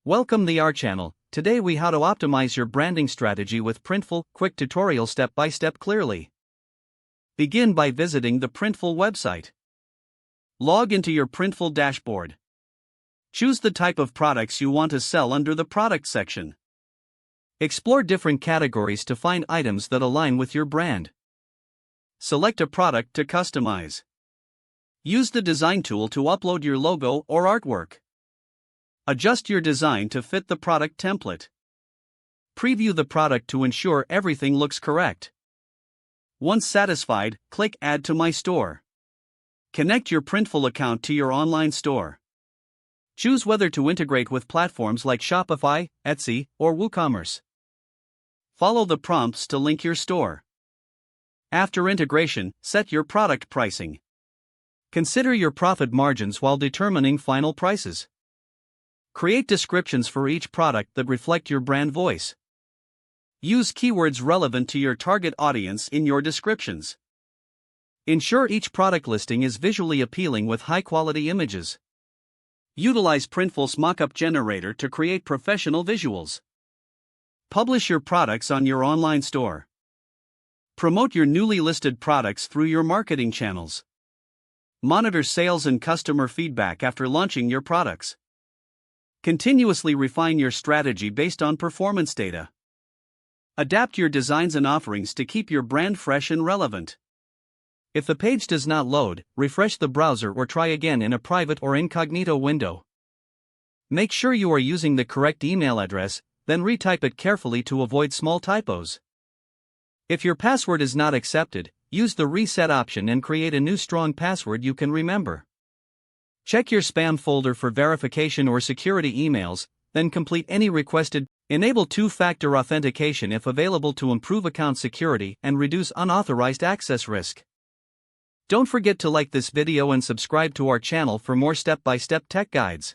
Welcome to our channel. Today we how to optimize your branding strategy with Printful. Quick tutorial step by step clearly. Begin by visiting the Printful website. Log into your Printful dashboard. Choose the type of products you want to sell under the product section. Explore different categories to find items that align with your brand. Select a product to customize. Use the design tool to upload your logo or artwork. Adjust your design to fit the product template. Preview the product to ensure everything looks correct. Once satisfied, click Add to My Store. Connect your Printful account to your online store. Choose whether to integrate with platforms like Shopify, Etsy, or WooCommerce. Follow the prompts to link your store. After integration, set your product pricing. Consider your profit margins while determining final prices. Create descriptions for each product that reflect your brand voice. Use keywords relevant to your target audience in your descriptions. Ensure each product listing is visually appealing with high-quality images. Utilize Printful's mockup generator to create professional visuals. Publish your products on your online store. Promote your newly listed products through your marketing channels. Monitor sales and customer feedback after launching your products. Continuously refine your strategy based on performance data. Adapt your designs and offerings to keep your brand fresh and relevant. If the page does not load, refresh the browser or try again in a private or incognito window. Make sure you are using the correct email address, then retype it carefully to avoid small typos. If your password is not accepted, use the reset option and create a new strong password you can remember. Check your spam folder for verification or security emails, then complete any requested. Enable two-factor authentication if available to improve account security and reduce unauthorized access risk. Don't forget to like this video and subscribe to our channel for more step-by-step tech guides.